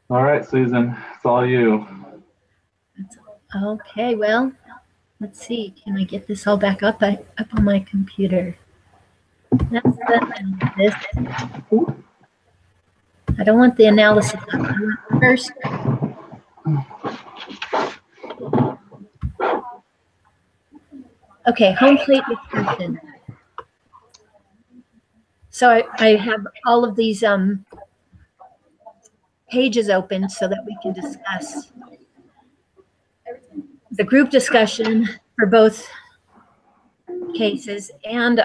All right, Susan, it's all you. Okay, well, let's see. Can I get this all back up on my computer? That's the analysis. I don't want the analysis up. I want first. Okay, home plate discussion. So I have all of these pages open so that we can discuss the group discussion for both cases, and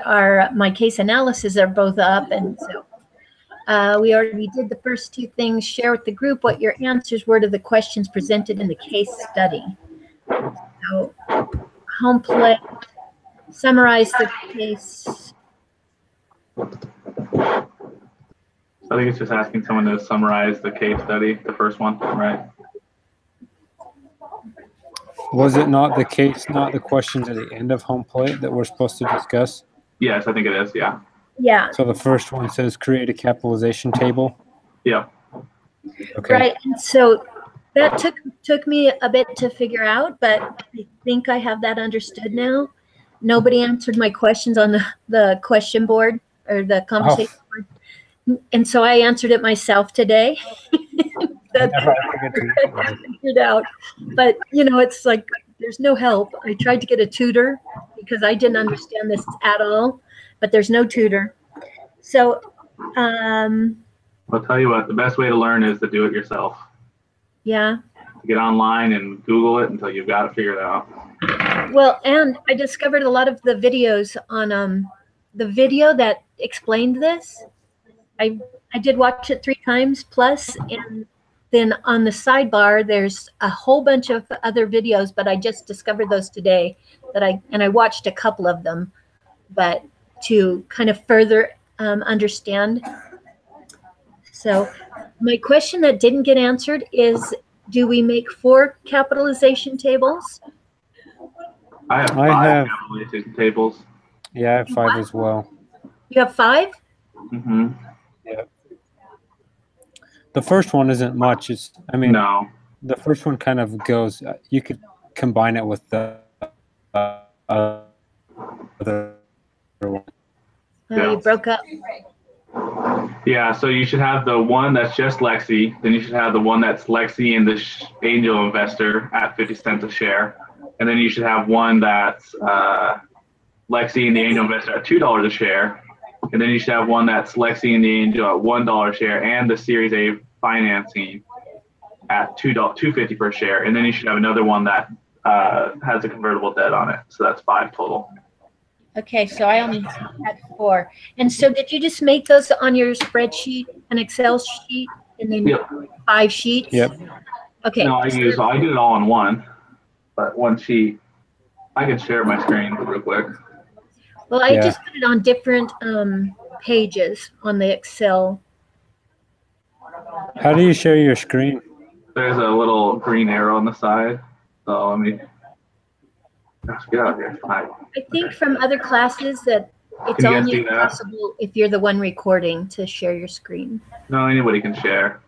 my case analysis are both up. And so we already did the first two things. Share with the group what your answers were to the questions presented in the case study. So home plate, summarize the case. I think it's just asking someone to summarize the case study, the first one, right? Was it not the case, not the questions at the end of home plate that we're supposed to discuss? Yes, I think it is, yeah. Yeah. So the first one says create a capitalization table. Yeah. Okay. Right. And so that took me a bit to figure out, but I think I have that understood now. Nobody answered my questions on the question board or the conversation board. And so I answered it myself today. That's I figured out. But it's like there's no help. I tried to get a tutor because I didn't understand this at all, but there's no tutor. So I'll tell you what, the best way to learn is to do it yourself. Yeah. Get online and Google it until you've got it figured out. Well, and I discovered a lot of the videos on the video that explained this. I did watch it 3 times plus, and then on the sidebar, there's a whole bunch of other videos, but I just discovered those today that I watched a couple of them, but to kind of further understand. So my question that didn't get answered is, do we make 4 capitalization tables? I have 5 capitalization tables. Yeah, I have 5 as well. You have 5? Mm-hmm. Yeah. The first one isn't much. No. The first one kind of goes, you could combine it with the other one. You broke up. Yeah, so you should have the one that's just Lexi. Then you should have the one that's Lexi and the angel investor at 50 cents a share. And then you should have one that's Lexi and the angel investor at $2 a share. And then you should have one that's Lexi and the angel at $1 a share and the Series A financing at $2.50 per share. And then you should have another one that has a convertible debt on it. So that's 5 total. Okay, so I only had 4. And so did you just make those on your spreadsheet, an Excel sheet, and then 5 sheets? Yep. Okay. No, I did it all in one, but one sheet. I can share my screen real quick. Well, I just put it on different pages on the Excel. How do you share your screen? There's a little green arrow on the side. So let me get out of here. I think from other classes that it's only possible if you're the one recording to share your screen. No, anybody can share.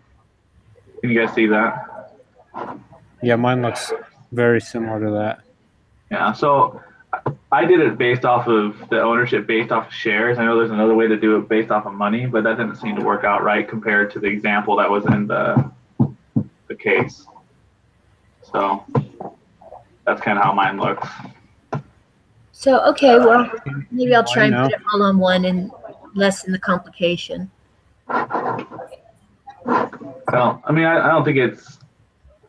Can you guys see that? Yeah, mine looks very similar to that. Yeah, so I did it based off of the ownership, based off of shares. I know there's another way to do it based off of money, but that didn't seem to work out right compared to the example that was in the case. So that's kind of how mine looks. So, okay, well, maybe I'll try and put it all on one and lessen the complication. Well, I mean, I don't think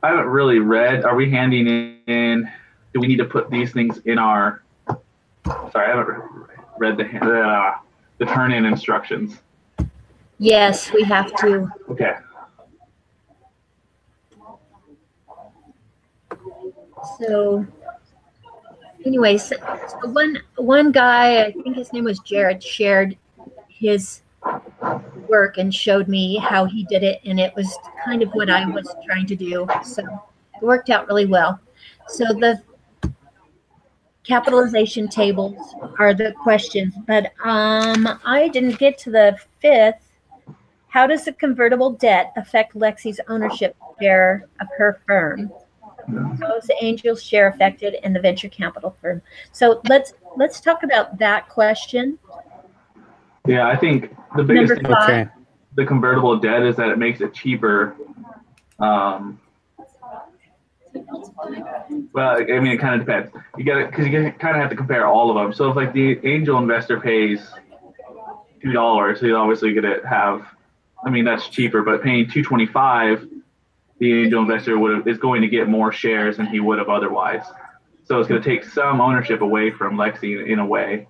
I haven't really read. Are we handing in? Do we need to put these things in our? Sorry, I haven't read the turn-in instructions. Yes, we have to. Okay. So, anyways, so one guy, I think his name was Jared, shared his work and showed me how he did it, and it was kind of what I was trying to do. So it worked out really well. So the capitalization tables are the questions, but I didn't get to the 5th. how does the convertible debt affect Lexi's ownership share of her firm? How is the Angel's share affected in the venture capital firm? So let's talk about that question. Yeah, I think the biggest Number thing five. Okay. with the convertible debt is that it makes it cheaper. Well, I mean, it kind of depends. You got to, because you kind of have to compare all of them. So if like the angel investor pays $2, so you're obviously going to have, I mean, that's cheaper, but paying $2.25, the angel investor is going to get more shares than he would have otherwise. So it's going to take some ownership away from Lexi in a way.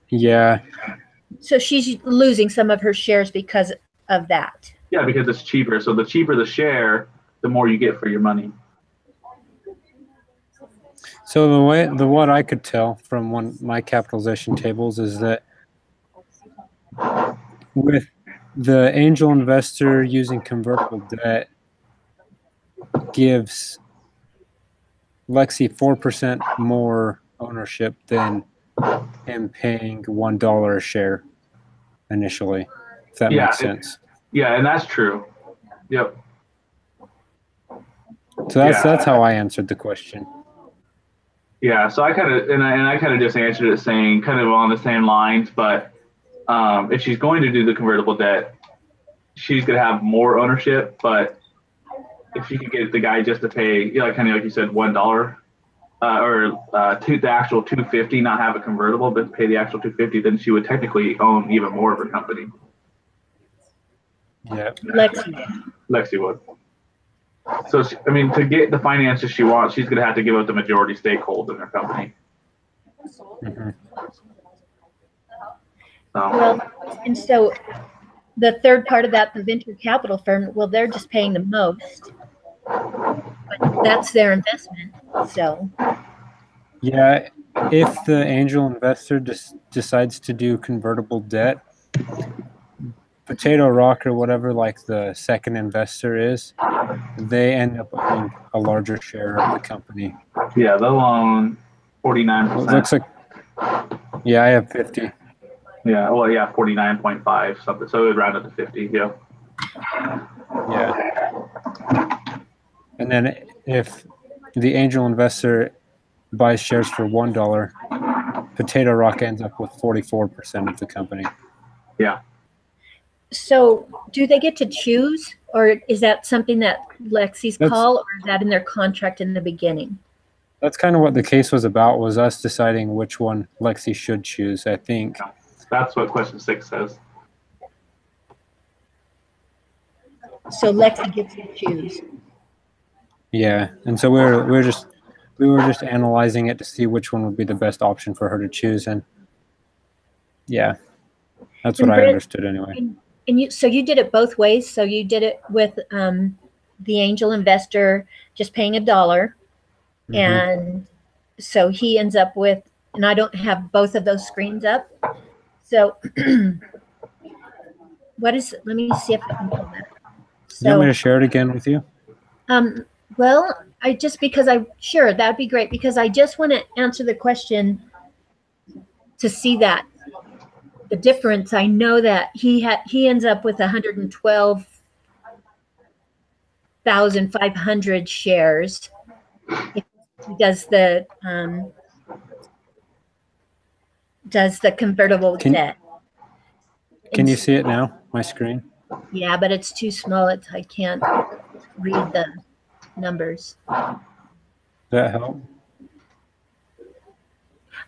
Yeah. So she's losing some of her shares because of that. Yeah, because it's cheaper. So the cheaper the share, the more you get for your money. So what I could tell from my capitalization tables is that with the angel investor using convertible debt gives Lexi 4% more ownership than him paying $1 a share initially, if that makes sense. Yeah, and that's true. Yep. So that's how I answered the question. Yeah, so I kind of and I kind of just answered it saying kind of on the same lines, but if she's going to do the convertible debt, she's going to have more ownership. But if she could get the guy just to pay, you know, kind of like you said, $1 the actual $250, not have a convertible, but pay the actual $250, then she would technically own even more of her company. Yeah, Lexi would. So, I mean, to get the finances she wants, she's going to have to give up the majority stakehold in her company. Mm-hmm. Well, and so the third part of that, the venture capital firm, well, they're just paying the most, but that's their investment. So, yeah, if the angel investor decides to do convertible debt, Potato Rock or whatever, like the second investor is, they end up owning a larger share of the company. Yeah, they'll own 49%. It looks like, yeah, I have 50. Yeah, well, yeah, 49.5 something. So it would round up to 50. Yeah. Yeah. And then if the angel investor buys shares for $1, Potato Rock ends up with 44% of the company. Yeah. So do they get to choose, or is that something that Lexi's call, or is that in their contract in the beginning? That's kind of what the case was about, was us deciding which one Lexi should choose, I think. That's what question 6 says. So Lexi gets to choose. Yeah, and so we were just analyzing it to see which one would be the best option for her to choose, and yeah, that's what I understood anyway. And so you did it both ways. So you did it with the angel investor just paying $1, mm-hmm. And so he ends up with, and I don't have both of those screens up. So let me see if I can pull that. So, you want me to share it again with you? Well, sure, that'd be great, because I just want to answer the question to see that the difference. I know that he ends up with 112,500 shares if he does the convertible debt. Can you see it now, my screen? Yeah, but it's too small. I can't read the numbers. Does that help?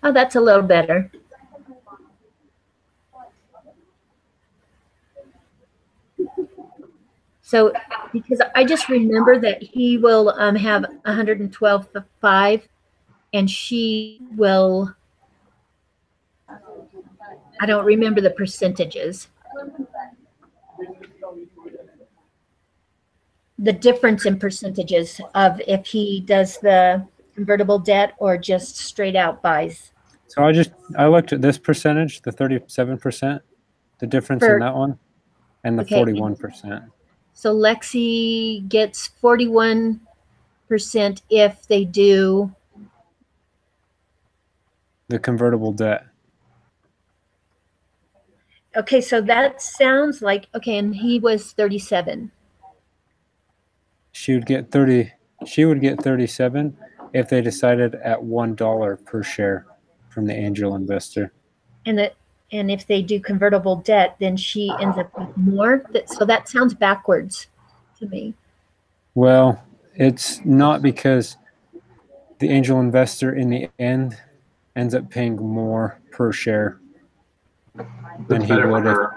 Oh, that's a little better. So, because I just remember that he will have 112.5, and she will, I don't remember the percentages. The difference in percentages of if he does the convertible debt or just straight out buys. So I looked at this percentage, the 37%, the difference in that one, and the 41%. So Lexi gets 41% if they do the convertible debt. Okay, so that sounds like, okay, and he was 37. She would get 30. She would get 37 if they decided at $1 per share from the angel investor. And if they do convertible debt, then she ends up with more. So that sounds backwards to me. Well, it's not, because the angel investor in the end ends up paying more per share than It's he better for would if, her.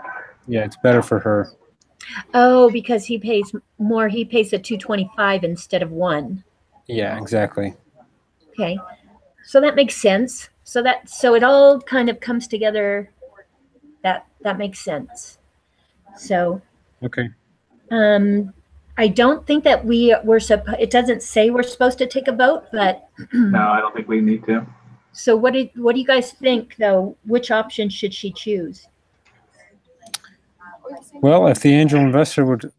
yeah, it's better for her. Oh, because he pays more. He pays a 225 instead of 1. Yeah, exactly. Okay. So that makes sense. So it all kind of comes together. That makes sense. So Okay. I don't think that it doesn't say we're supposed to take a vote, but No, I don't think we need to. so what do you guys think though? Which option should she choose? Well, if the angel investor would,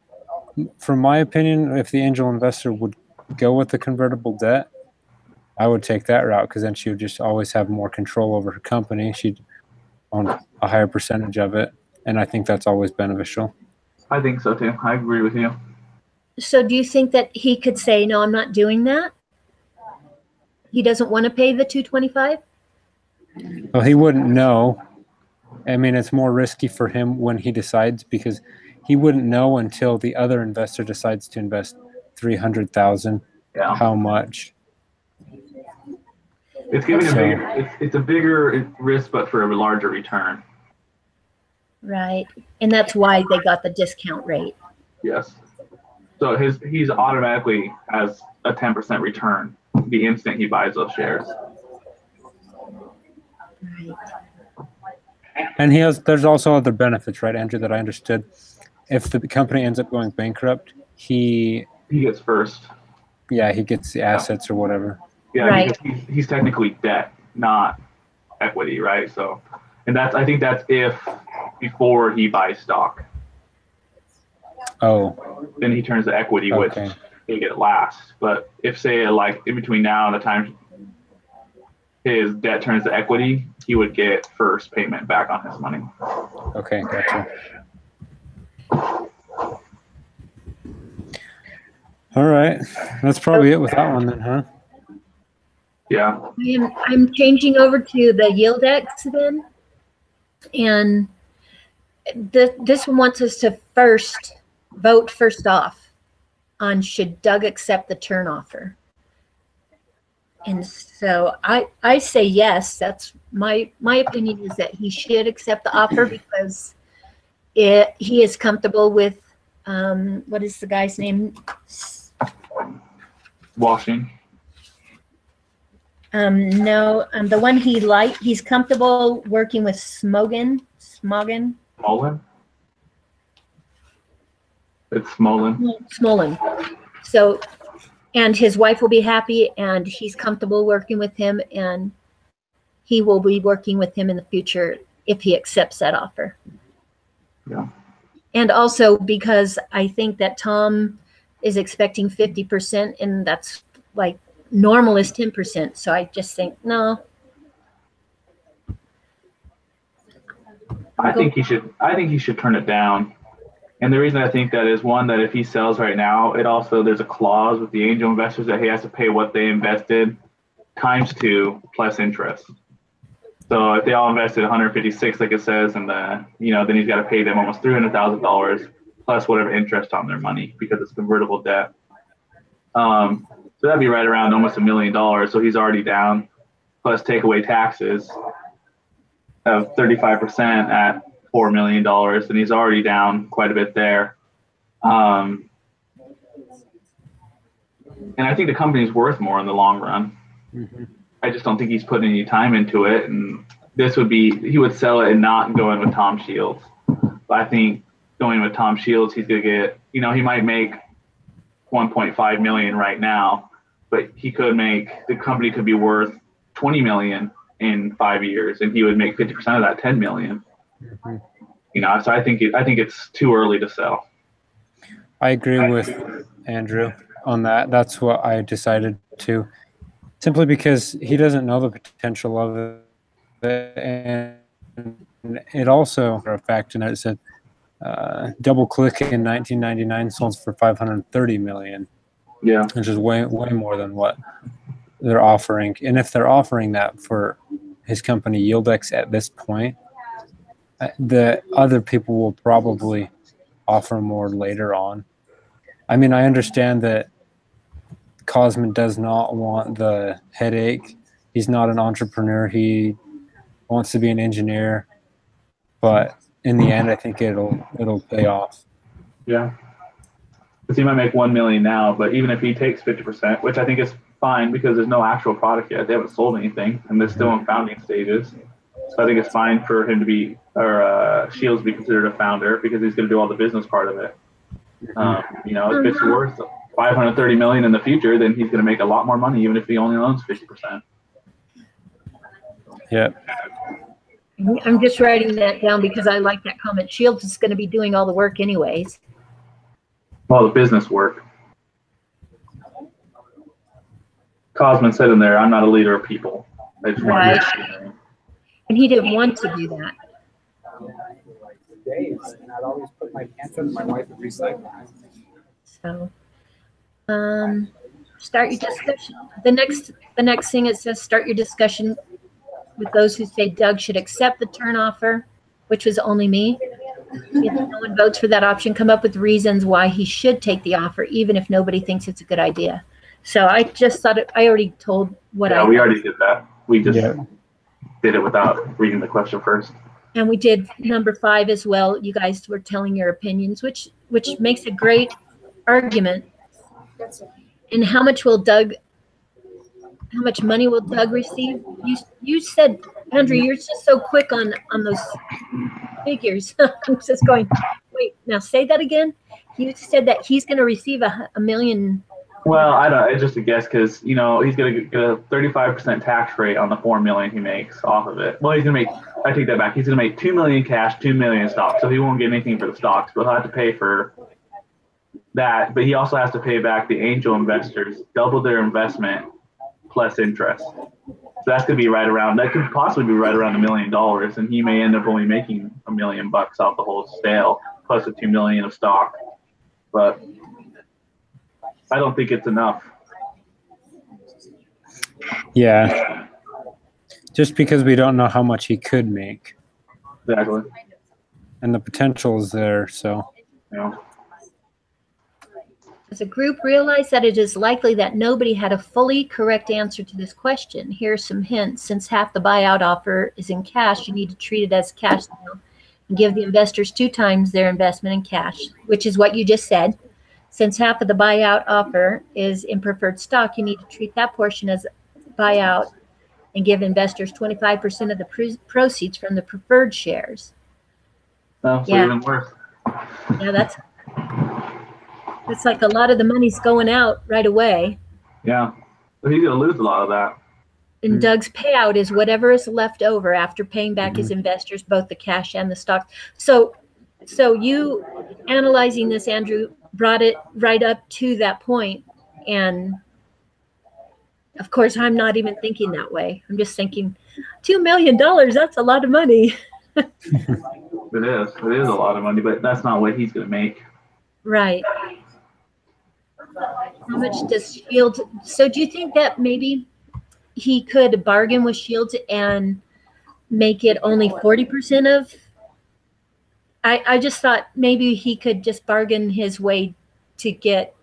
from my opinion, if the angel investor would go with the convertible debt, I would take that route, because then she would just always have more control over her company. She'd own a higher percentage of it, and I think that's always beneficial. I think so too. I agree with you. So do you think that he could say, no, I'm not doing that? He doesn't want to pay the 225? Well, he wouldn't know. I mean, it's more risky for him when he decides, because he wouldn't know until the other investor decides to invest $300,000. Yeah. How much? It's giving it's a bigger risk, but for a larger return. Right. And that's why they got the discount rate. Yes. So he's automatically has a 10% return the instant he buys those shares. Right. And there's also other benefits, right, Andrew, that I understood. If the company ends up going bankrupt, he gets first. Yeah, he gets the assets or whatever. Yeah, right. Because he's technically debt, not equity, right? So, and I think that's if before he buys stock. Oh. Then he turns to equity, Okay. which he get last. But if, say, like in between now and the time his debt turns to equity, he would get first payment back on his money. Okay, gotcha. All right, that's probably it with that one then, huh? Yeah. I'm changing over to the YieldX then, and this one wants us to vote first off on should Doug accept the turn offer. And so I say yes. That's my opinion, is that he should accept the offer, because he is comfortable with what is the guy's name? Washing. No, the one he's comfortable working with Smogen. Smolin? It's Smolin. So, and his wife will be happy, and he's comfortable working with him, and he will be working with him in the future if he accepts that offer. Yeah. And also because I think that Tom is expecting 50%, and that's like normal is 10%. So I just think, no. I think he should turn it down. And the reason I think that is, one, that if he sells right now, there's a clause with the angel investors that he has to pay what they invested times 2 plus interest. So if they all invested 156, like it says, and then he's got to pay them almost $300,000 plus whatever interest on their money, because it's convertible debt. So that'd be right around almost $1 million. So he's already down, plus take away taxes of 35% at $4 million, and he's already down quite a bit there. And I think the company's worth more in the long run. Mm-hmm. I just don't think he's putting any time into it, and he would sell it and not go in with Tom Shields. But I think going with Tom Shields, he's gonna get, he might make 1.5 million right now, but the company could be worth 20 million in 5 years, and he would make 50% of that, 10 million. Mm-hmm. So I think it's too early to sell. I agree with Andrew on that. That's what I decided to, simply because he doesn't know the potential of it, and it also, for a fact, and it said DoubleClick in 1999 sold for 530 million. Yeah. Which is way more than what they're offering. And if they're offering that for his company YieldX at this point, the other people will probably offer more later on. I mean, I understand that Cosman does not want the headache. He's not an entrepreneur. He wants to be an engineer. But in the end, I think it'll pay off. Yeah. Because he might make 1 million now, but even if he takes 50%, which I think is fine because there's no actual product yet, they haven't sold anything, and they're still in founding stages. So I think it's fine for him to be, or Shields to be considered a founder because he's going to do all the business part of it. If it's worth 530 million in the future, then he's going to make a lot more money, even if he only owns 50%. Yeah. I'm just writing that down because I like that comment. Shields is going to be doing all the work anyways. All the business work. Cosman said in there, I'm not a leader of people. I just want Right. And he didn't want to do that. Days, and I'd always put my pants on. My wife would recycle. So, start your discussion. The next thing it says, start your discussion with those who say Doug should accept the turn offer, which was only me. If no one votes for that option, come up with reasons why he should take the offer, even if nobody thinks it's a good idea. So I just thought I already told what I. Yeah, we already did that. We just Yeah. did it without reading the question first. And we did number 5 as well. You guys were telling your opinions, which makes a great argument. And how much money will Doug receive? You said, Andrew, you're just so quick on those figures. I'm just going, wait, now say that again. You said that he's going to receive a million. Well, I don't. It's just a guess because he's going to get a 35% tax rate on the 4 million he makes off of it. Well, he's going to make. I take that back. He's going to make 2 million cash, 2 million stocks. So he won't get anything for the stocks, but he'll have to pay for that. But he also has to pay back the angel investors double their investment plus interest. So that's going to be right around. That could possibly be right around $1 million, and he may end up only making $1 million off the whole sale plus the 2 million of stock. But I don't think it's enough. Yeah. Just because we don't know how much he could make. Exactly. And the potential is there, so. Yeah. As a group, realize that it is likely that nobody had a fully correct answer to this question. Here are some hints. Since half the buyout offer is in cash, you need to treat it as cash sale and give the investors 2 times their investment in cash, which is what you just said. Since half of the buyout offer is in preferred stock, you need to treat that portion as buyout and give investors 25% of the proceeds from the preferred shares. So even worse. Yeah, it's like a lot of the money's going out right away. Yeah. So he's going to lose a lot of that. And Doug's payout is whatever is left over after paying back his investors, both the cash and the stock. So you analyzing this, Andrew, brought it right up to that point. And of course, I'm not even thinking that way. I'm just thinking $2 million, that's a lot of money. It is a lot of money, but that's not what he's going to make. Right. How much does Shields? So do you think that maybe he could bargain with Shields and make it only 40% of? I just thought maybe he could just bargain his way to get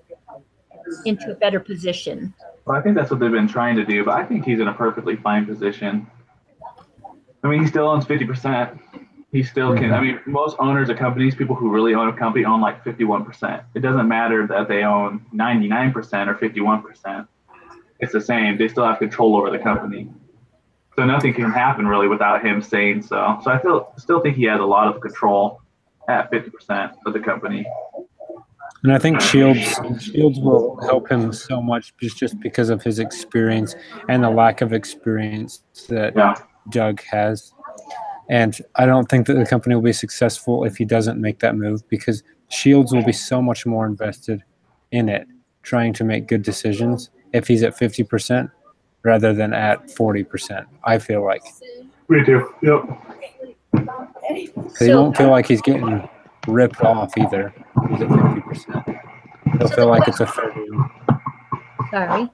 into a better position. Well, I think that's what they've been trying to do, but I think he's in a perfectly fine position. I mean, he still owns 50%. He still can. I mean, most owners of companies, people who really own a company, own like 51%. It doesn't matter that they own 99% or 51%. It's the same. They still have control over the company. So nothing can happen really without him saying so. So I still think he has a lot of control at 50% of the company. And I think Shields will help him so much just because of his experience and the lack of experience that Doug has. And I don't think that the company will be successful if he doesn't make that move, because Shields will be so much more invested in it, trying to make good decisions if he's at 50% rather than at 40%, I feel like. Me too. Yep. Because he won't feel like he's getting ripped off either. He's at 50%. He'll feel like it's a fair deal. Sorry.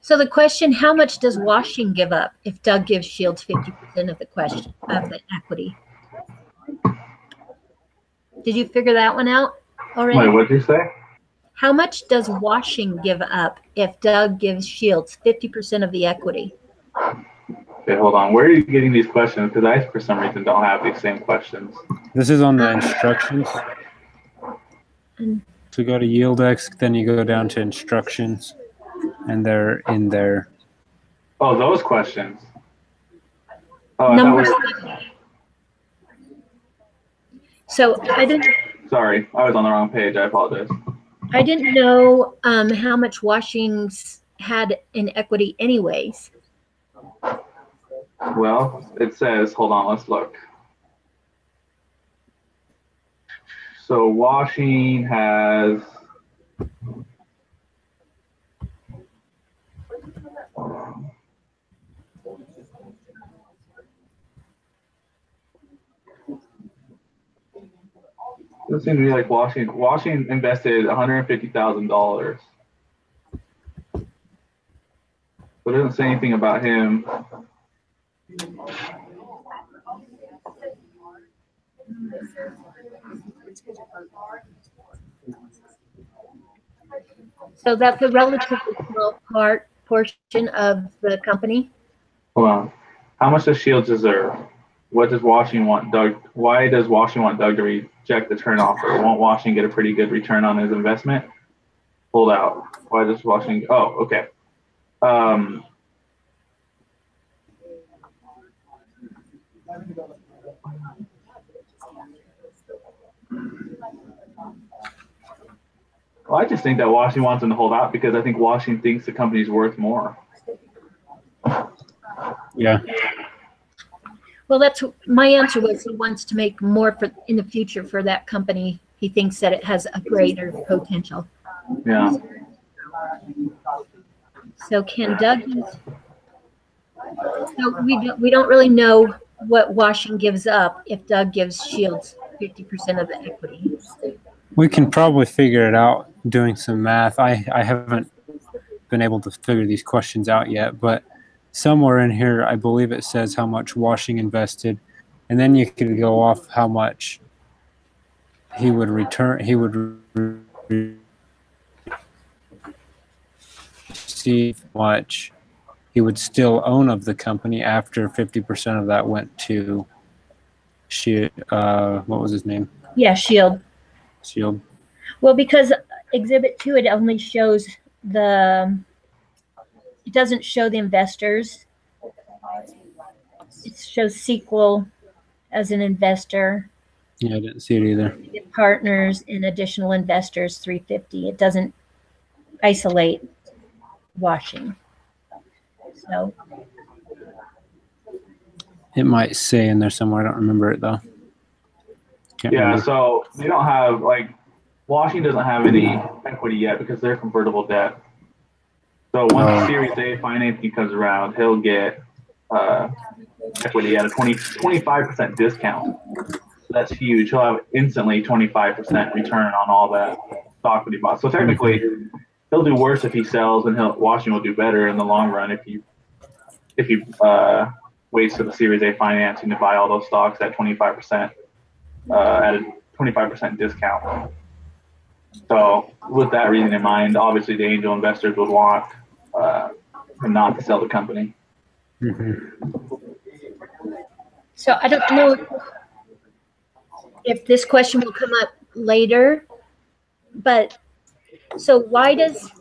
So the question, how much does Washing give up if Doug gives Shields 50% of the equity? Did you figure that one out already? Wait, what did you say? How much does Washing give up if Doug gives Shields 50% of the equity? Okay, hold on. Where are you getting these questions? Because I, for some reason, don't have these same questions. This is on the instructions. To go to YieldX, then you go down to instructions, and they're in there. Oh, those questions. Oh, I Number thought we were... 7. So I didn't. Sorry, I was on the wrong page. I apologize. I didn't know how much Washing's had in equity, anyways. Well, it says, hold on, let's look. So Washing has it seems to me like Washing invested $150,000. But it doesn't say anything about him. So that's a relatively small portion of the company. Hold on. How much does Shields deserve? What does Washing want Doug? Why does Washing want Doug to reject the turn offer? Won't Washing get a pretty good return on his investment? Hold out. Why does Washing? Oh, okay. Well, I just think that Washing wants him to hold out because I think Washing thinks the company's worth more. Yeah. Well, that's my answer was he wants to make more for in the future for that company. He thinks that it has a greater potential. Yeah. So can Doug use? So we don't really know what Washing gives up if Doug gives Shields 50% of the equity. We can probably figure it out doing some math. I haven't been able to figure these questions out yet, but somewhere in here, I believe it says how much Washing invested, and then you could go off how much he would return. He would receive much he would still own of the company after 50% of that went to what was his name? Yeah, Shield. Shield. Well, because Exhibit 2, it only shows it doesn't show the investors. It shows Sequel as an investor. Yeah, I didn't see it either. Partners and additional investors, 350. It doesn't isolate Washing. So it might say in there somewhere. I don't remember it though. Can't remember. So they don't have Washing doesn't have any equity yet because they're convertible debt. So once Series A financing comes around, he'll get equity at a 25% discount. So that's huge. He'll have instantly 25% return on all that stock that he bought. So technically, he'll do worse if he sells, and Washing will do better in the long run if he waits for the Series A financing to buy all those stocks at 25% at a 25% discount. So with that reason in mind, obviously the angel investors would want him not to sell the company. Mm-hmm. So I don't know if this question will come up later, but so why does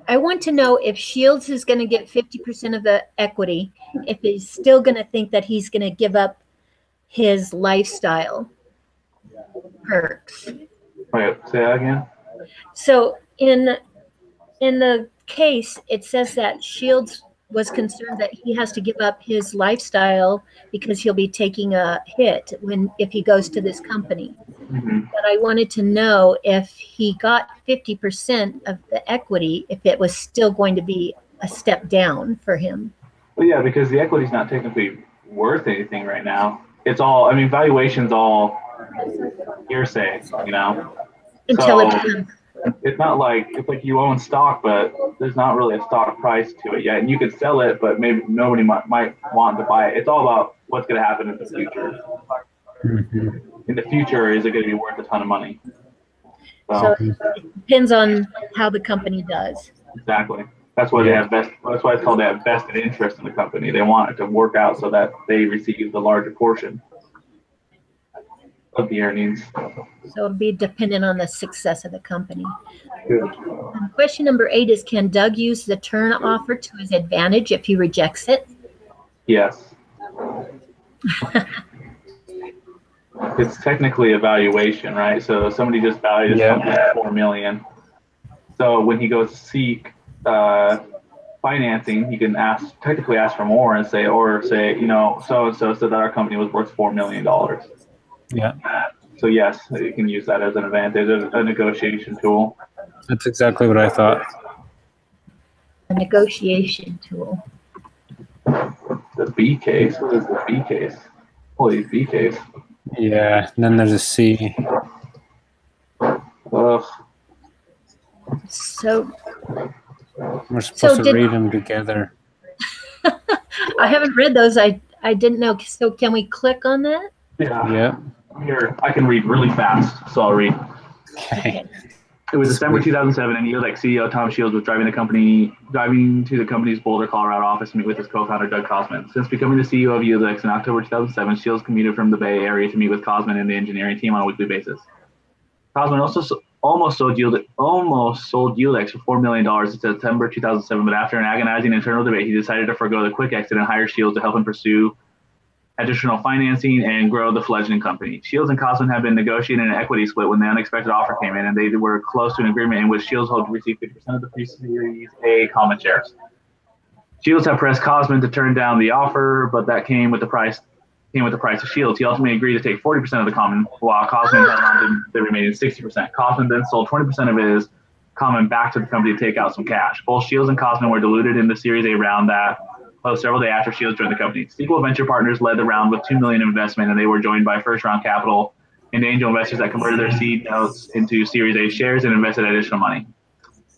I want to know if Shields is going to get 50% of the equity, if he's still going to think that he's going to give up his lifestyle perks. Wait, say that again? So in the case, it says that Shields was concerned that he has to give up his lifestyle because he'll be taking a hit if he goes to this company. Mm-hmm. But I wanted to know if he got 50% of the equity, if it was still going to be a step down for him. Well, yeah, because the equity is not technically worth anything right now. it's all, I mean, valuation's all hearsay, you know? Until it So becomes. it's not like, it's like you own stock, but there's not really a stock price to it yet. And you could sell it, but maybe nobody might want to buy it. It's all about what's going to happen in the future. In the future, is it going to be worth a ton of money? So it depends on how the company does. Exactly. That's why they have that's why it's called they have vested interest in the company. They want it to work out so that they receive the larger portion of the earnings. So it'll be dependent on the success of the company. Question number 8 is, can Doug use the turn offer to his advantage if he rejects it? Yes. It's technically a valuation, right? So somebody just valued his company at $4 million. So when he goes to seek financing, he can technically ask for more and say, you know, so and so said that our company was worth $4 million. Yeah. So yes, you can use that as an advantage, a negotiation tool. That's exactly what I thought. A negotiation tool. The B case. What is the B case? Holy B case. Yeah. And then there's a C. Ugh. So We're supposed to did- read them together. I haven't read those. I didn't know. So can we click on that? Yeah. Yeah. Here, I can read really fast, so I'll read. Okay. It was December 2007, and Neodex CEO Tom Shields was driving to the company's Boulder, Colorado office to meet with his co-founder Doug Kosman. Since becoming the CEO of Neodex in October 2007, Shields commuted from the Bay Area to meet with Kosman and the engineering team on a weekly basis. Kosman also almost sold Neodex for $4 million in September 2007, but after an agonizing internal debate, he decided to forego the quick exit and hire Shields to help him pursue additional financing and grow the fledgling company. Shields and Kosman had been negotiating an equity split when the unexpected offer came in, and they were close to an agreement in which Shields hoped to receive 50% of the pre-Series A common shares. Shields had pressed Kosman to turn down the offer, but that came with the price of Shields. He ultimately agreed to take 40% of the common, while Kosman held on to the remaining 60%. Kosman then sold 20% of his common back to the company to take out some cash. Both Shields and Kosman were diluted in the Series A round that closed several days after Shields joined the company. Sequel Venture Partners led the round with $2 million investment, and they were joined by first-round capital and angel investors that converted their seed notes into Series A shares and invested additional money.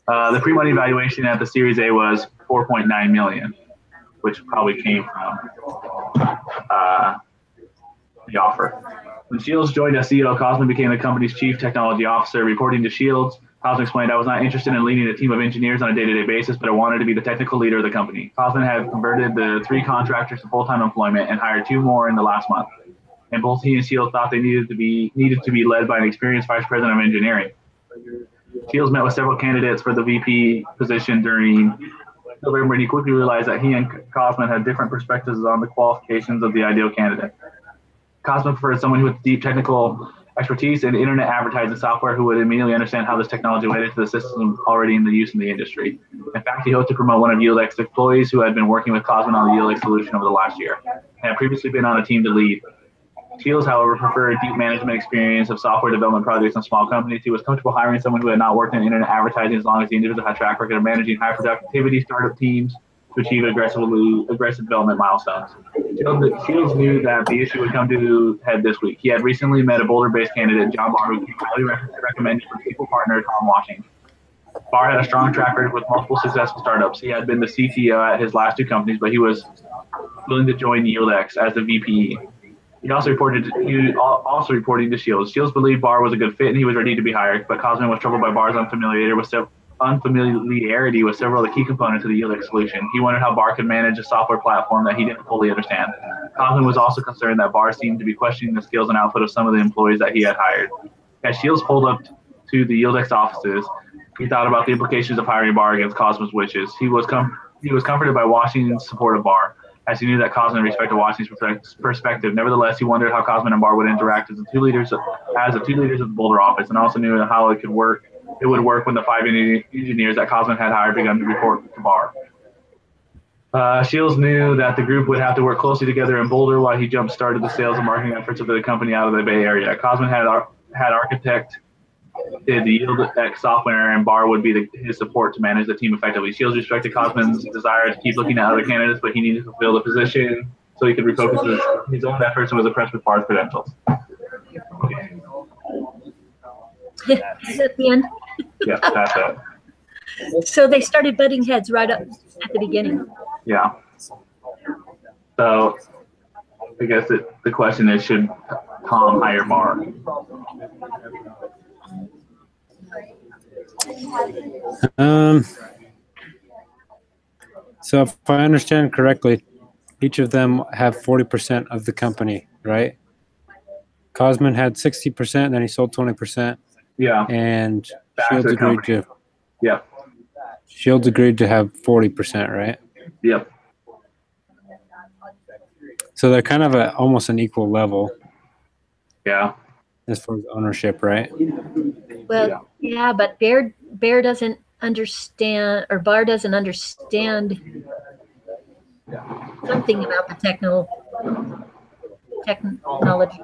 The pre-money valuation at the Series A was $4.9 million, which probably came from the offer. When Shields joined as CEO, Kosman became the company's chief technology officer. Reporting to Shields, Kosman explained, "I was not interested in leading a team of engineers on a day-to-day basis, but I wanted to be the technical leader of the company." Kosman had converted the 3 contractors to full-time employment and hired 2 more in the last month. And both he and Shields thought they needed to be led by an experienced vice president of engineering. Shields met with several candidates for the VP position during November, and he quickly realized that he and Kosman had different perspectives on the qualifications of the ideal candidate. Kosman preferred someone with deep technical expertise in internet advertising software who would immediately understand how this technology related to the system already in the use in the industry. In fact, he hoped to promote one of Neodex employees who had been working with Kosman on the Neodex solution over the last year and had previously been on a team to lead. Shields, however, preferred deep management experience of software development projects in small companies. He was comfortable hiring someone who had not worked in internet advertising as long as the individual had a track record of managing high productivity startup teams to achieve aggressive development milestones. Shields knew that the issue would come to head this week. He had recently met a Boulder-based candidate, John Barr, who highly recommended for people partner Tom Washington. Barr had a strong track record with multiple successful startups. He had been the CTO at his last 2 companies, but he was willing to join Neodex as the VP. He also reported to Shields. Shields believed Barr was a good fit and he was ready to be hired, but Kosman was troubled by Barr's unfamiliarity with several of the key components of the Neodex solution. He wondered how Barr could manage a software platform that he didn't fully understand. Kosman was also concerned that Barr seemed to be questioning the skills and output of some of the employees that he had hired. As Shields pulled up to the Neodex offices, he thought about the implications of hiring Barr against Kosman's wishes. He was comforted by Washington's support of Barr, as he knew that Kosman respected Washington's perspective. Nevertheless, he wondered how Kosman and Barr would interact as the two leaders of the Boulder office, and also knew how it would work when the 5 engineers that Kosman had hired began to report to Barr. Shields knew that the group would have to work closely together in Boulder while he jump-started the sales and marketing efforts of the company out of the Bay Area. Kosman had architected the Neodex software, and Barr would be his support to manage the team effectively. Shields respected Kosman's desire to keep looking at other candidates, but he needed to fulfill the position so he could refocus his own efforts and was impressed with Barr's credentials. Is that the end? Yeah, that's it. So they started butting heads right up at the beginning. Yeah. So I guess the question is, should Tom hire Barr? So if I understand correctly, each of them have 40% of the company, right? Cosman had 60%, then he sold 20%. Yeah. And Back Shields to the agreed company. to Yep. Shields agreed to have 40%, right? Yep. So they're kind of almost an equal level Yeah. as far as ownership, right? Well, yeah, but Bear doesn't understand, or Barr doesn't understand something about the technology.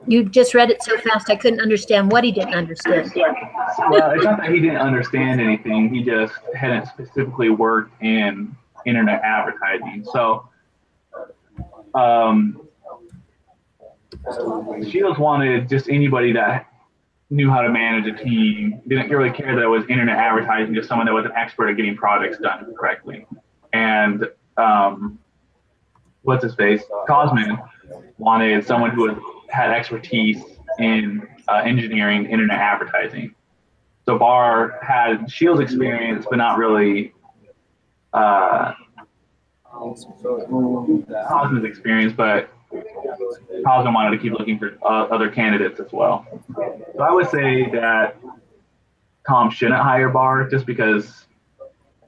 You just read it so fast, I couldn't understand what he didn't understand. Well, it's not that he didn't understand anything. He just hadn't specifically worked in internet advertising. So, Shields wanted just anybody that knew how to manage a team, didn't really care that it was internet advertising, just someone that was an expert at getting projects done correctly. And what's his face? Cosman wanted someone who had expertise in engineering internet advertising. So Barr had Shields experience, but not really Cosman's experience, but Cosman wanted to keep looking for other candidates as well. So I would say that Tom shouldn't hire Barr just because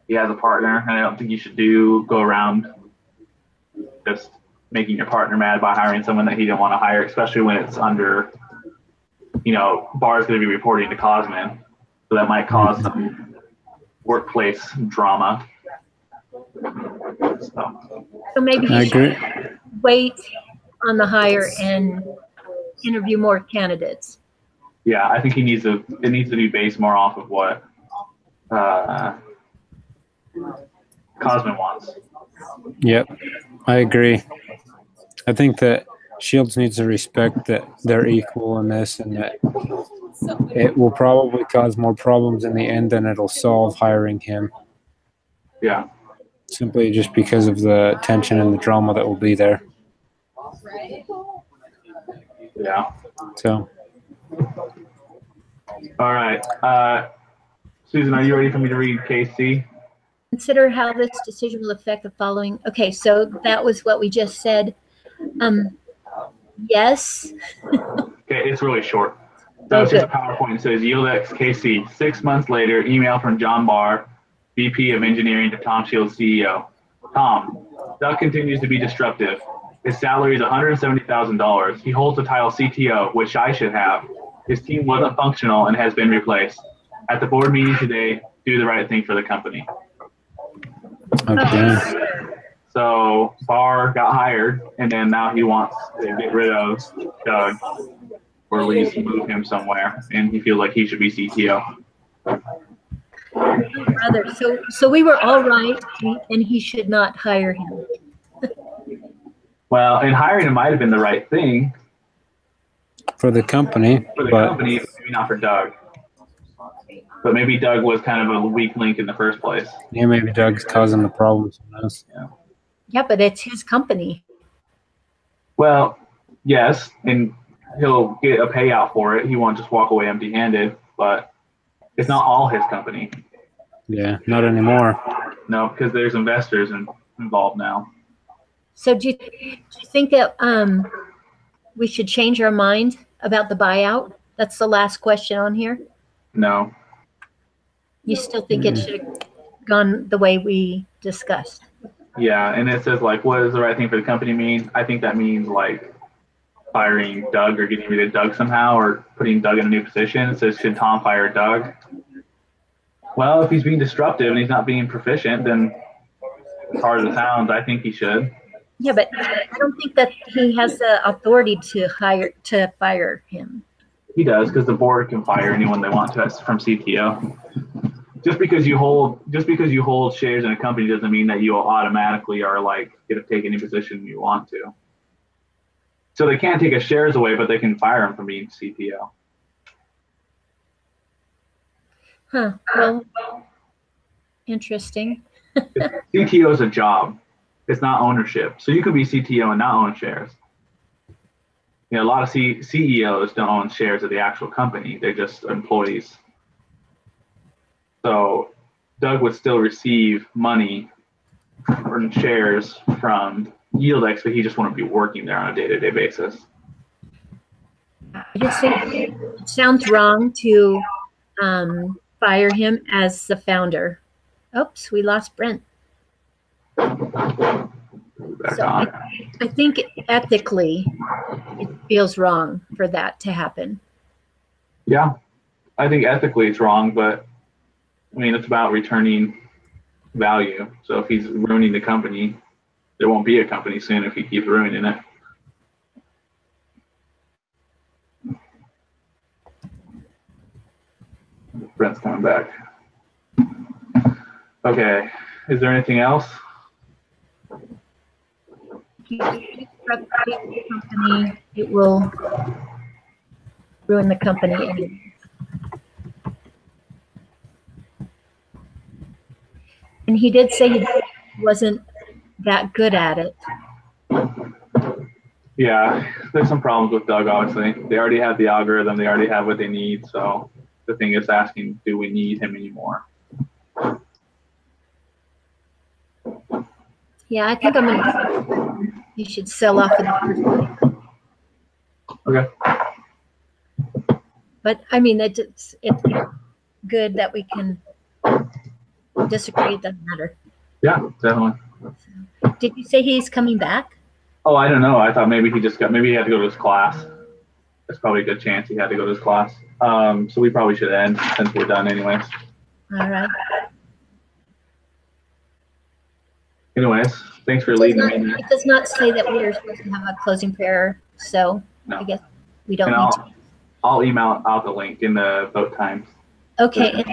he has a partner, and I don't think you should go around just making your partner mad by hiring someone that he didn't want to hire, especially when it's under, Barr's going to be reporting to Cosman. So that might cause some workplace drama. So maybe he should wait on the hire and interview more candidates. Yeah, I think it needs to be based more off of what Cosman wants. Yep, I agree. I think that Shields needs to respect that they're equal in this, and that it will probably cause more problems in the end than it'll solve hiring him. Yeah. Simply just because of the tension and the drama that will be there. Yeah. So. All right. Susan, are you ready for me to read KC? Consider how this decision will affect the following. Okay, so that was what we just said. Yes. Okay, it's really short. So it's just a PowerPoint. It says YieldX KC. 6 months later, email from John Barr, VP of Engineering, to Tom Shields, CEO. Tom, Doug continues to be disruptive. His salary is $170,000. He holds the title CTO, which I should have. His team wasn't functional and has been replaced. At the board meeting today, do the right thing for the company. Okay. So Barr got hired, and then now he wants to get rid of Doug, or at least move him somewhere, and he feels like he should be CTO. Brother, so we were all right, and he should not hire him. Well, and hiring him might have been the right thing for the company, but maybe not for Doug. But maybe Doug was kind of a weak link in the first place. Yeah, maybe Doug's causing the problems in this. Yeah, but it's his company. Well, yes, and he'll get a payout for it. He won't just walk away empty-handed, but it's not all his company. Yeah, not anymore. No, because there's investors involved now. So do you think that we should change our mind about the buyout? That's the last question on here. No. You still think it should have gone the way we discussed? Yeah, and it says, like, what does the right thing for the company mean? I think that means, like, firing Doug or getting rid of Doug somehow, or putting Doug in a new position. It says, should Tom fire Doug? Well, if he's being disruptive and he's not being proficient, then as hard as it sounds, I think he should. Yeah, but I don't think that he has the authority to fire him. He does, because the board can fire anyone they want to from CTO. just because you hold shares in a company doesn't mean that you automatically are like get to take any position you want to. So they can't take his shares away, but they can fire him from being CTO. Huh. Well, interesting. CTO is a job. It's not ownership. So you could be CTO and not own shares. You know, a lot of CEOs don't own shares of the actual company. They're just employees. So Doug would still receive money or shares from YieldX, but he just wouldn't be working there on a day-to-day basis. I just think it sounds wrong to fire him as the founder. Oops, we lost Brent. So I think ethically it feels wrong for that to happen. Yeah, I think ethically it's wrong, but I mean, it's about returning value. So if he's ruining the company, there won't be a company soon if he keeps ruining it. Brent's coming back. Okay, is there anything else? If the company, it will ruin the company anyway. And he did say he wasn't that good at it. Yeah, there's some problems with Doug, obviously. They already have the algorithm. They already have what they need. So the thing is asking, do we need him anymore? Yeah, I think you should sell off in the first place. Okay. But I mean, it's good that we can disagree. It doesn't matter. Yeah, definitely. Did you say he's coming back? Oh, I don't know. I thought maybe he had to go to his class. There's probably a good chance he had to go to his class. So we probably should end since we're done anyways. All right. Anyways, thanks for leading me. It does not say that we are supposed to have a closing prayer, so no. I guess we don't need to. I'll email out the link in the vote times. Okay.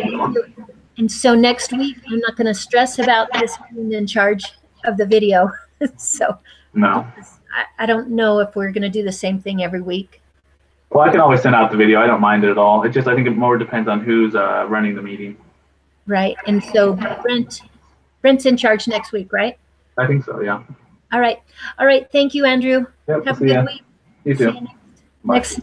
And so next week, I'm not going to stress about this being in charge of the video. So no, I don't know if we're going to do the same thing every week. Well, I can always send out the video. I don't mind it at all. It just, I think it more depends on who's running the meeting. Right. And so Brent's in charge next week, right? I think so, yeah. All right. All right. Thank you, Andrew. Yep, have a good week. You too. Next